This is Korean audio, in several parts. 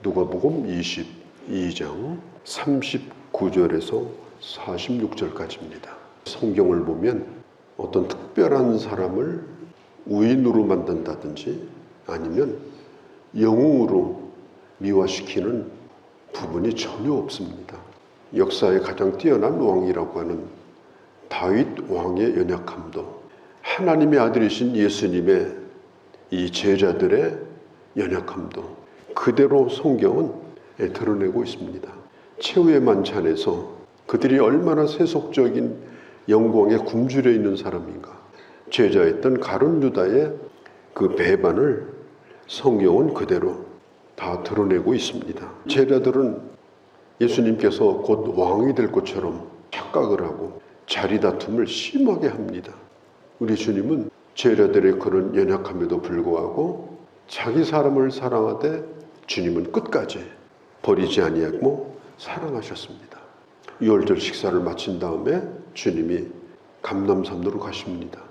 누가복음 22장 39절에서 46절까지입니다. 성경을 보면 어떤 특별한 사람을 우인으로 만든다든지 아니면 영웅으로 미화시키는 부분이 전혀 없습니다. 역사에 가장 뛰어난 왕이라고 하는 다윗 왕의 연약함도, 하나님의 아들이신 예수님의 이 제자들의 연약함도 그대로 성경은 드러내고 있습니다. 최후의 만찬에서 그들이 얼마나 세속적인 영광에 굶주려 있는 사람인가, 제자였던 가룟 유다의 그 배반을 성경은 그대로 다 드러내고 있습니다. 제자들은 예수님께서 곧 왕이 될 것처럼 착각을 하고 자리 다툼을 심하게 합니다. 우리 주님은 제자들의 그런 연약함에도 불구하고 자기 사람을 사랑하되 주님은 끝까지 버리지 아니하고 사랑하셨습니다. 유월절 식사를 마친 다음에 주님이 감람산으로 가십니다.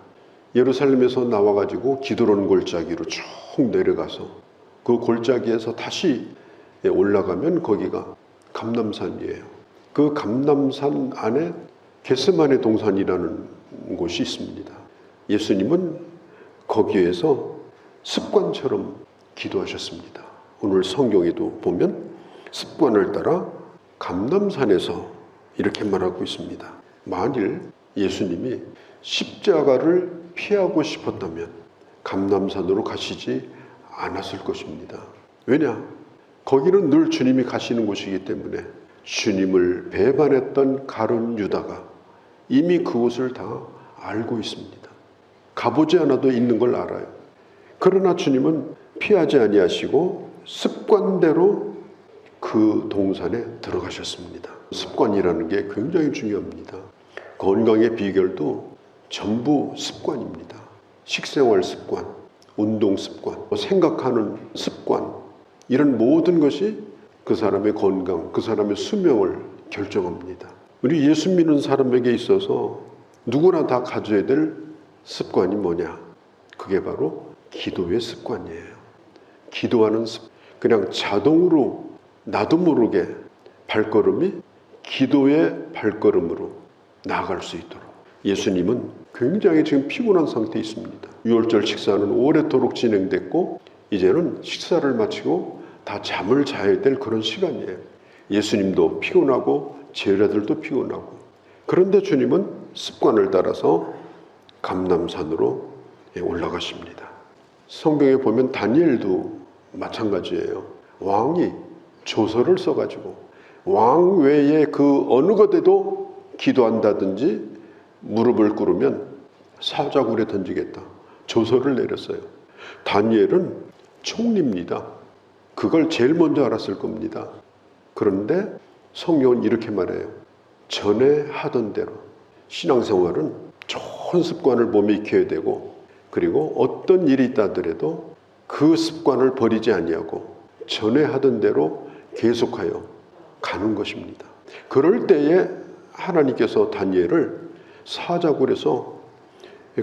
예루살렘에서 나와가지고 기드론 골짜기로 쭉 내려가서 그 골짜기에서 다시 올라가면 거기가 감람산이에요. 그 감람산 안에 겟세마네 동산이라는 곳이 있습니다. 예수님은 거기에서 습관처럼 기도하셨습니다. 오늘 성경에도 보면 습관을 따라 감람산에서 이렇게 말하고 있습니다. 만일 예수님이 십자가를 피하고 싶었다면 감람산으로 가시지 않았을 것입니다. 왜냐? 거기는 늘 주님이 가시는 곳이기 때문에 주님을 배반했던 가룟 유다가 이미 그곳을 다 알고 있습니다. 가보지 않아도 있는 걸 알아요. 그러나 주님은 피하지 아니하시고 습관대로 그 동산에 들어가셨습니다. 습관이라는 게 굉장히 중요합니다. 건강의 비결도 전부 습관입니다. 식생활 습관, 운동 습관, 생각하는 습관, 이런 모든 것이 그 사람의 건강, 그 사람의 수명을 결정합니다. 우리 예수 믿는 사람에게 있어서 누구나 다 가져야 될 습관이 뭐냐? 그게 바로 기도의 습관이에요. 기도하는 습관. 그냥 자동으로 나도 모르게 발걸음이 기도의 발걸음으로 나아갈 수 있도록. 예수님은 굉장히 지금 피곤한 상태에 있습니다. 유월절 식사는 오래도록 진행됐고 이제는 식사를 마치고 다 잠을 자야 될 그런 시간이에요. 예수님도 피곤하고 제자들도 피곤하고, 그런데 주님은 습관을 따라서 감람산으로 올라가십니다. 성경에 보면 다니엘도 마찬가지예요. 왕이 조서를 써가지고 왕 외에 그 어느 곳에도 기도한다든지 무릎을 꿇으면 사자굴에 던지겠다, 조서를 내렸어요. 다니엘은 총리입니다. 그걸 제일 먼저 알았을 겁니다. 그런데 성경은 이렇게 말해요. 전에 하던 대로. 신앙생활은 좋은 습관을 몸에 익혀야 되고, 그리고 어떤 일이 있다 하더라도 그 습관을 버리지 아니하고 전에 하던 대로 계속하여 가는 것입니다. 그럴 때에 하나님께서 다니엘을 사자굴에서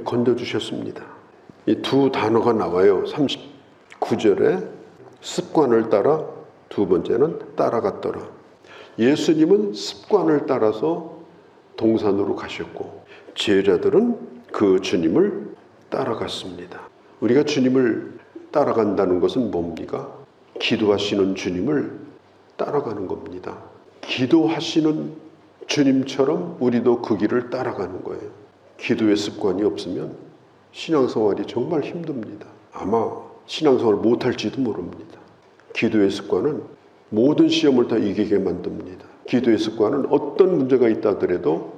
건져주셨습니다. 이 두 단어가 나와요. 39절에 습관을 따라, 두 번째는 따라갔더라. 예수님은 습관을 따라서 동산으로 가셨고 제자들은 그 주님을 따라갔습니다. 우리가 주님을 따라간다는 것은 뭡니까? 기도하시는 주님을 따라가는 겁니다. 기도하시는 주님처럼 우리도 그 길을 따라가는 거예요. 기도의 습관이 없으면 신앙생활이 정말 힘듭니다. 아마 신앙생활을 못할지도 모릅니다. 기도의 습관은 모든 시험을 다 이기게 만듭니다. 기도의 습관은 어떤 문제가 있다 하더라도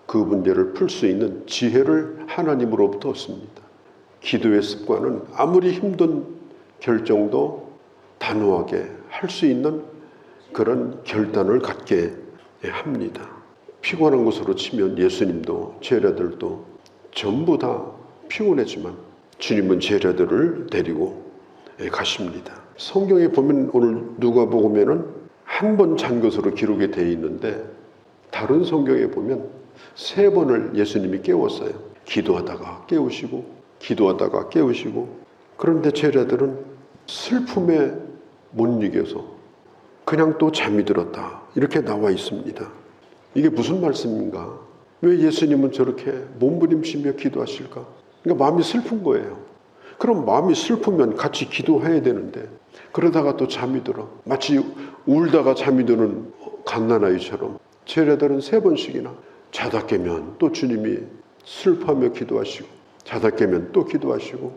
그 문제를 풀 수 있는 지혜를 하나님으로부터 얻습니다. 기도의 습관은 아무리 힘든 결정도 단호하게 할 수 있는 그런 결단을 갖게 합니다. 피곤한 것으로 치면 예수님도 제자들도 전부 다 피곤했지만 주님은 제자들을 데리고 가십니다. 성경에 보면 오늘 누가복음에는 한 번 잔 것으로 기록이 되어 있는데 다른 성경에 보면 3번을 예수님이 깨웠어요. 기도하다가 깨우시고 기도하다가 깨우시고. 그런데 제자들은 슬픔에 못 이겨서 그냥 또 잠이 들었다. 이렇게 나와 있습니다. 이게 무슨 말씀인가? 왜 예수님은 저렇게 몸부림치며 기도하실까? 그러니까 마음이 슬픈 거예요. 그럼 마음이 슬프면 같이 기도해야 되는데 그러다가 또 잠이 들어. 마치 울다가 잠이 드는 갓난아이처럼 제자들은 3번씩이나 자다 깨면 또 주님이 슬퍼하며 기도하시고 자다 깨면 또 기도하시고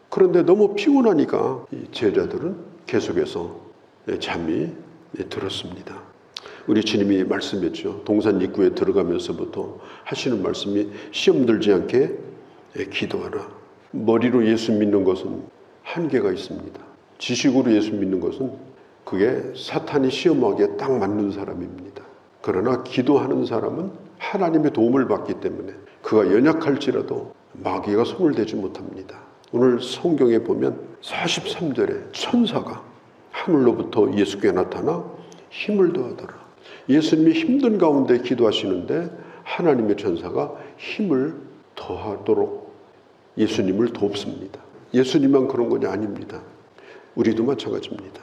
그런데 너무 피곤하니까 이 제자들은 계속해서 잠이 들었습니다. 우리 주님이 말씀했죠. 동산 입구에 들어가면서부터 하시는 말씀이 시험 들지 않게 기도하라. 머리로 예수 믿는 것은 한계가 있습니다. 지식으로 예수 믿는 것은 그게 사탄이 시험하기에 딱 맞는 사람입니다. 그러나 기도하는 사람은 하나님의 도움을 받기 때문에 그가 연약할지라도 마귀가 손을 대지 못합니다. 오늘 성경에 보면 43절에 천사가 하늘로부터 예수께 나타나 힘을 더하더라. 예수님이 힘든 가운데 기도하시는데 하나님의 천사가 힘을 더하도록 예수님을 돕습니다. 예수님만 그런 것이 아닙니다. 우리도 마찬가지입니다.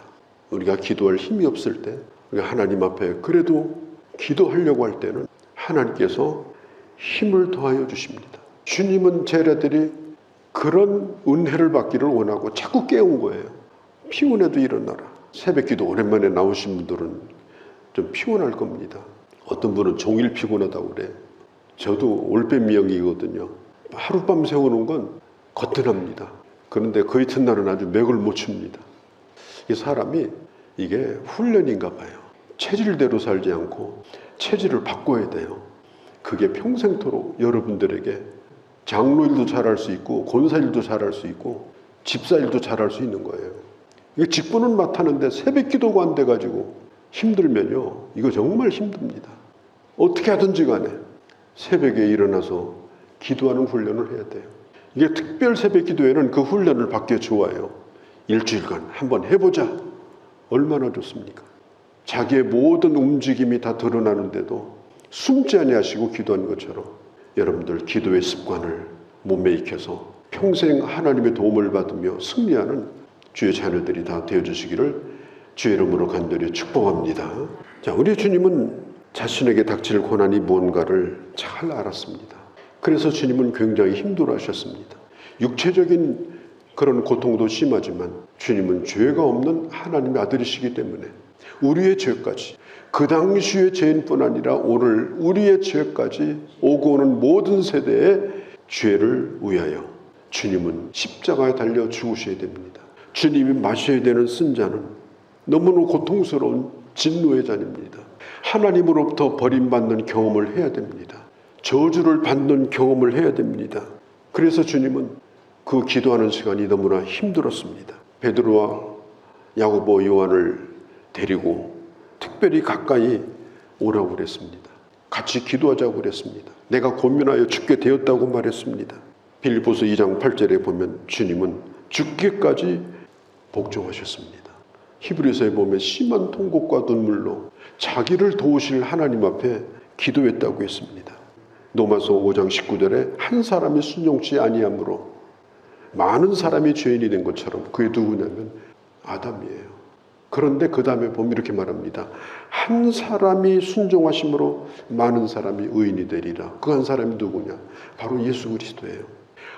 우리가 기도할 힘이 없을 때 우리가 하나님 앞에 그래도 기도하려고 할 때는 하나님께서 힘을 더하여 주십니다. 주님은 제자들이 그런 은혜를 받기를 원하고 자꾸 깨운 거예요. 피곤해도 일어나라. 새벽 기도 오랜만에 나오신 분들은 좀 피곤할 겁니다. 어떤 분은 종일 피곤하다고 그래. 저도 올빼미형이거든요. 하룻밤 세우는 건 거뜬합니다. 그런데 그 이튿날은 아주 맥을 못 춥니다. 이 사람이 이게 훈련인가 봐요. 체질대로 살지 않고 체질을 바꿔야 돼요. 그게 평생토록 여러분들에게 장로일도 잘할 수 있고 권사일도 잘할 수 있고 집사일도 잘할 수 있는 거예요. 이거 직분은 맡았는데 새벽 기도가 안 돼가지고 힘들면요 이거 정말 힘듭니다. 어떻게 하든지 간에 새벽에 일어나서 기도하는 훈련을 해야 돼요. 이게 특별 새벽 기도에는 그 훈련을 받기 좋아요. 일주일간 한번 해보자. 얼마나 좋습니까? 자기의 모든 움직임이 다 드러나는데도 숨지 아니하시고 기도하는 것처럼 여러분들 기도의 습관을 몸에 익혀서 평생 하나님의 도움을 받으며 승리하는 주의 자녀들이 다 되어주시기를 주의 이름으로 간절히 축복합니다. 자, 우리 주님은 자신에게 닥칠 고난이 뭔가를 잘 알았습니다. 그래서 주님은 굉장히 힘들어하셨습니다. 육체적인 그런 고통도 심하지만 주님은 죄가 없는 하나님의 아들이시기 때문에 우리의 죄까지 그 당시의 죄인뿐 아니라 오늘 우리의 죄까지 오고 오는 모든 세대의 죄를 위하여 주님은 십자가에 달려 죽으셔야 됩니다. 주님이 마셔야 되는 쓴잔은 너무나 고통스러운 진노의 잔입니다. 하나님으로부터 버림받는 경험을 해야 됩니다. 저주를 받는 경험을 해야 됩니다. 그래서 주님은 그 기도하는 시간이 너무나 힘들었습니다. 베드로와 야고보, 요한을 데리고 특별히 가까이 오라고 그랬습니다. 같이 기도하자고 그랬습니다. 내가 고민하여 죽게 되었다고 말했습니다. 빌립보서 2장 8절에 보면 주님은 죽기까지 복종하셨습니다. 히브리서에 보면 심한 통곡과 눈물로 자기를 도우실 하나님 앞에 기도했다고 했습니다. 로마서 5장 19절에 한 사람이 순종치 아니함으로 많은 사람이 죄인이 된 것처럼 그게 누구냐면 아담이에요. 그런데 그 다음에 보면 이렇게 말합니다. 한 사람이 순종하심으로 많은 사람이 의인이 되리라. 그 한 사람이 누구냐? 바로 예수 그리스도예요.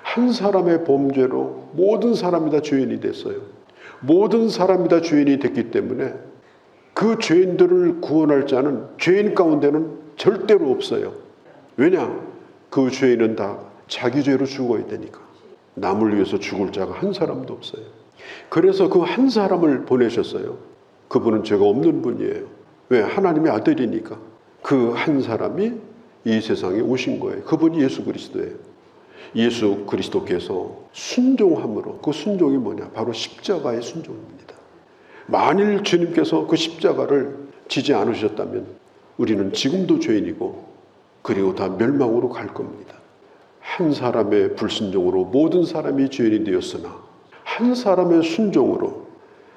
한 사람의 범죄로 모든 사람이 다 죄인이 됐어요. 모든 사람이 다 죄인이 됐기 때문에 그 죄인들을 구원할 자는 죄인 가운데는 절대로 없어요. 왜냐? 그 죄인은 다 자기 죄로 죽어야 되니까. 남을 위해서 죽을 자가 한 사람도 없어요. 그래서 그 한 사람을 보내셨어요. 그분은 죄가 없는 분이에요. 왜? 하나님의 아들이니까. 그 한 사람이 이 세상에 오신 거예요. 그분이 예수 그리스도예요. 예수 그리스도께서 순종함으로, 그 순종이 뭐냐? 바로 십자가의 순종입니다. 만일 주님께서 그 십자가를 지지 않으셨다면 우리는 지금도 죄인이고 그리고 다 멸망으로 갈 겁니다. 한 사람의 불순종으로 모든 사람이 죄인이 되었으나 한 사람의 순종으로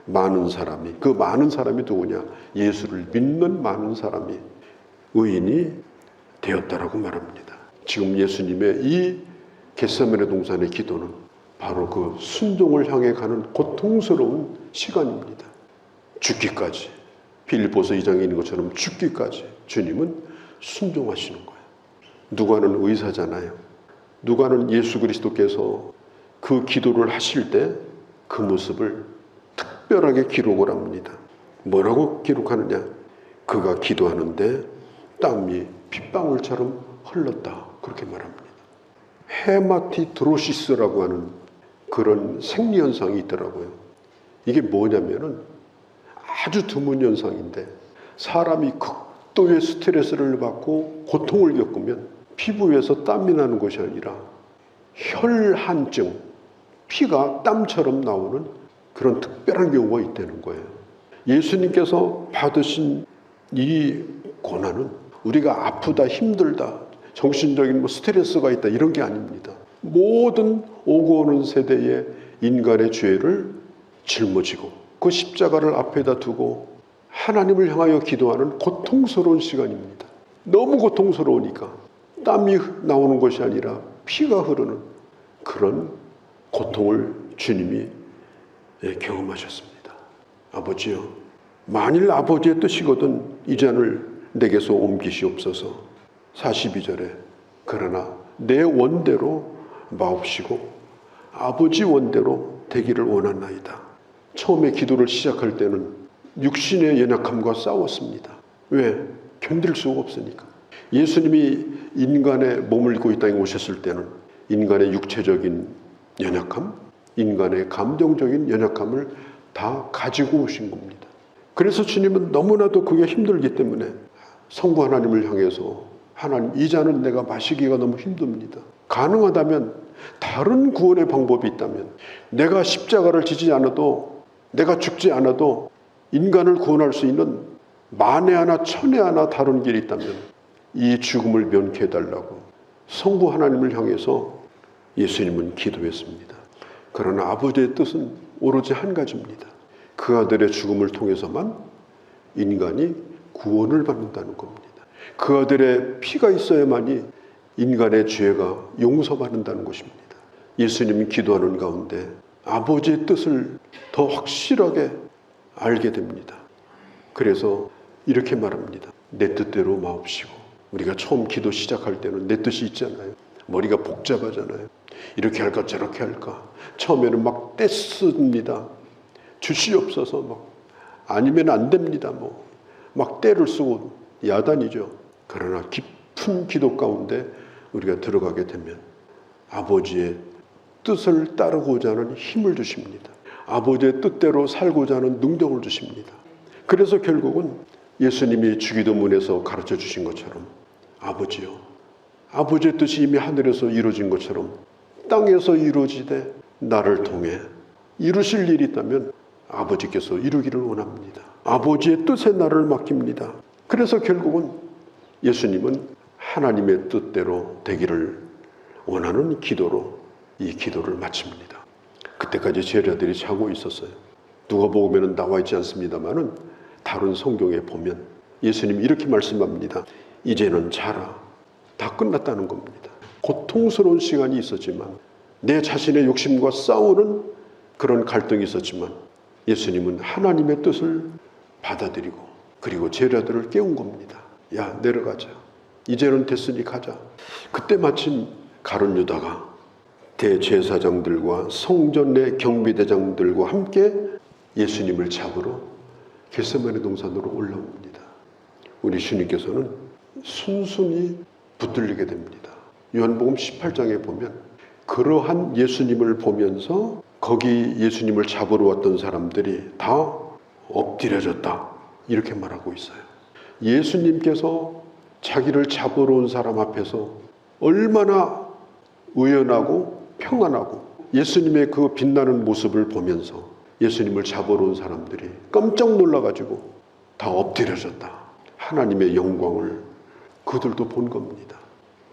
많은 사람이, 그 많은 사람이 누구냐? 예수를 믿는 많은 사람이 의인이 되었다라고 말합니다. 지금 예수님의 이 겟세마네 동산의 기도는 바로 그 순종을 향해 가는 고통스러운 시간입니다. 죽기까지 빌립보서 2장에 있는 것처럼 죽기까지 주님은 순종하시는 거예요. 누가는 의사잖아요. 누가는 예수 그리스도께서 그 기도를 하실 때 그 모습을 특별하게 기록을 합니다. 뭐라고 기록하느냐? 그가 기도하는데 땀이 핏방울처럼 흘렀다. 그렇게 말합니다. 헤마티드로시스라고 하는 그런 생리현상이 있더라고요. 이게 뭐냐면은 아주 드문 현상인데 사람이 극도의 스트레스를 받고 고통을 겪으면 피부에서 땀이 나는 것이 아니라 혈한증, 피가 땀처럼 나오는 그런 특별한 경우가 있다는 거예요. 예수님께서 받으신 이 고난은 우리가 아프다, 힘들다, 정신적인 스트레스가 있다 이런 게 아닙니다. 모든 오고 오는 세대의 인간의 죄를 짊어지고 그 십자가를 앞에다 두고 하나님을 향하여 기도하는 고통스러운 시간입니다. 너무 고통스러우니까 땀이 나오는 것이 아니라 피가 흐르는 그런 고통을 주님이 경험하셨습니다. 아버지요, 만일 아버지의 뜻이거든 이 잔을 내게서 옮기시옵소서. 42절에 그러나 내 원대로 마옵시고 아버지 원대로 되기를 원하나이다. 처음에 기도를 시작할 때는 육신의 연약함과 싸웠습니다. 왜? 견딜 수가 없으니까. 예수님이 인간의 몸을 입고 이 땅에 오셨을 때는 인간의 육체적인 연약함, 인간의 감정적인 연약함을 다 가지고 오신 겁니다. 그래서 주님은 너무나도 그게 힘들기 때문에 성부 하나님을 향해서 하나님, 이 잔은 내가 마시기가 너무 힘듭니다. 가능하다면 다른 구원의 방법이 있다면 내가 십자가를 지지 않아도 내가 죽지 않아도 인간을 구원할 수 있는 만에 하나 천에 하나 다른 길이 있다면 이 죽음을 면케해달라고 성부 하나님을 향해서 예수님은 기도했습니다. 그러나 아버지의 뜻은 오로지 한 가지입니다. 그 아들의 죽음을 통해서만 인간이 구원을 받는다는 겁니다. 그 아들의 피가 있어야만이 인간의 죄가 용서받는다는 것입니다. 예수님이 기도하는 가운데 아버지의 뜻을 더 확실하게 알게 됩니다. 그래서 이렇게 말합니다. 내 뜻대로 마옵시고. 우리가 처음 기도 시작할 때는 내 뜻이 있잖아요. 머리가 복잡하잖아요. 이렇게 할까 저렇게 할까. 처음에는 막 떼씁니다. 주시옵소서 막 아니면 안 됩니다. 막 떼를 쓰고 야단이죠. 그러나 깊은 기도 가운데 우리가 들어가게 되면 아버지의 뜻을 따르고자 하는 힘을 주십니다. 아버지의 뜻대로 살고자 하는 능력을 주십니다. 그래서 결국은 예수님이 주기도문에서 가르쳐 주신 것처럼 아버지요, 아버지의 뜻이 이미 하늘에서 이루어진 것처럼 땅에서 이루어지되 나를 통해 이루실 일이 있다면 아버지께서 이루기를 원합니다. 아버지의 뜻에 나를 맡깁니다. 그래서 결국은 예수님은 하나님의 뜻대로 되기를 원하는 기도로 이 기도를 마칩니다. 그때까지 제자들이 자고 있었어요. 누가복음에는 나와 있지 않습니다만은 다른 성경에 보면 예수님이 이렇게 말씀합니다. 이제는 자라. 다 끝났다는 겁니다. 고통스러운 시간이 있었지만 내 자신의 욕심과 싸우는 그런 갈등이 있었지만 예수님은 하나님의 뜻을 받아들이고 그리고 제자들을 깨운 겁니다. 야, 내려가자. 이제는 됐으니 가자. 그때 마침 가룟 유다가 대제사장들과 성전의 경비대장들과 함께 예수님을 잡으러 겟세마네 동산으로 올라옵니다. 우리 주님께서는 순순히 붙들리게 됩니다. 요한복음 18장에 보면 그러한 예수님을 보면서 거기 예수님을 잡으러 왔던 사람들이 다 엎드려졌다 이렇게 말하고 있어요. 예수님께서 자기를 잡으러 온 사람 앞에서 얼마나 의연하고 평안하고 예수님의 그 빛나는 모습을 보면서 예수님을 잡으러 온 사람들이 깜짝 놀라가지고 다 엎드려졌다. 하나님의 영광을 그들도 본 겁니다.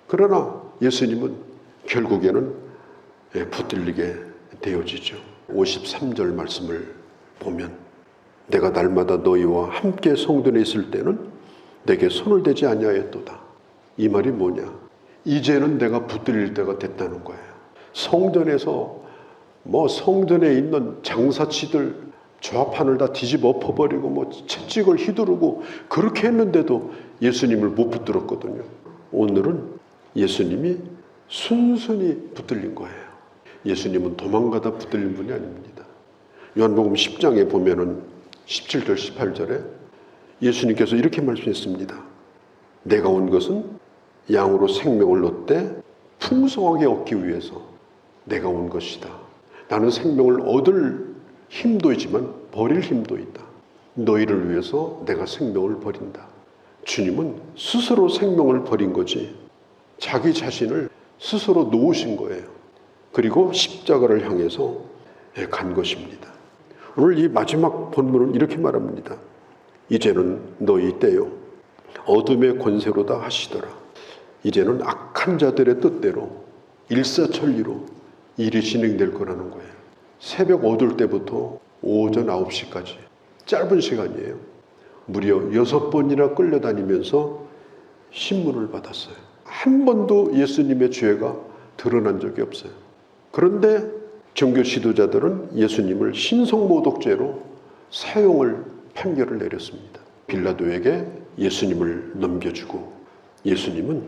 그러나 예수님은 결국에는 붙들리게 되어지죠. 53절 말씀을 보면 내가 날마다 너희와 함께 성전에 있을 때는 내게 손을 대지 아니하였도다. 이 말이 뭐냐? 이제는 내가 붙들릴 때가 됐다는 거예요. 성전에서 성전에 있는 장사치들 좌판을 다 뒤집어 엎어버리고 뭐 채찍을 휘두르고 그렇게 했는데도 예수님을 못 붙들었거든요. 오늘은 예수님이 순순히 붙들린 거예요. 예수님은 도망가다 붙들린 분이 아닙니다. 요한복음 10장에 보면은 17절 18절에 예수님께서 이렇게 말씀했습니다. 내가 온 것은 양으로 생명을 얻되 풍성하게 얻기 위해서 내가 온 것이다. 나는 생명을 얻을 힘도 있지만 버릴 힘도 있다. 너희를 위해서 내가 생명을 버린다. 주님은 스스로 생명을 버린 거지 자기 자신을 스스로 놓으신 거예요. 그리고 십자가를 향해서 간 것입니다. 오늘 이 마지막 본문은 이렇게 말합니다. 이제는 너희 때요 어둠의 권세로다 하시더라. 이제는 악한 자들의 뜻대로 일사천리로 일이 진행될 거라는 거예요. 새벽 어둘 때부터 오전 9시까지 짧은 시간이에요. 무려 6번이나 끌려다니면서 신문을 받았어요. 한 번도 예수님의 죄가 드러난 적이 없어요. 그런데 종교 지도자들은 예수님을 신성모독죄로 사형을 판결을 내렸습니다. 빌라도에게 예수님을 넘겨주고 예수님은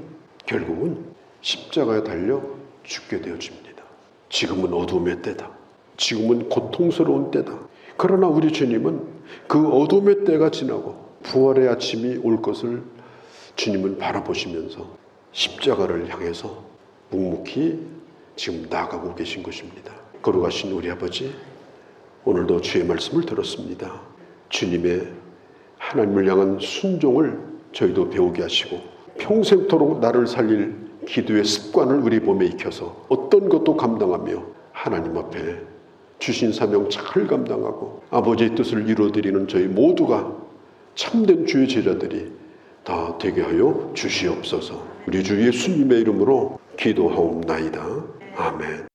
결국은 십자가에 달려 죽게 되어집니다. 지금은 어둠의 때다. 지금은 고통스러운 때다. 그러나 우리 주님은 그 어둠의 때가 지나고 부활의 아침이 올 것을 주님은 바라보시면서 십자가를 향해서 묵묵히 지금 나아가고 계신 것입니다. 거룩하신 우리 아버지, 오늘도 주의 말씀을 들었습니다. 주님의 하나님을 향한 순종을 저희도 배우게 하시고 평생토록 나를 살릴 기도의 습관을 우리 몸에 익혀서 어떤 것도 감당하며 하나님 앞에 주신 사명 잘 감당하고 아버지의 뜻을 이루어드리는 저희 모두가 참된 주의 제자들이 다 되게 하여 주시옵소서. 우리 주 예수님의 이름으로 기도하옵나이다. 아멘.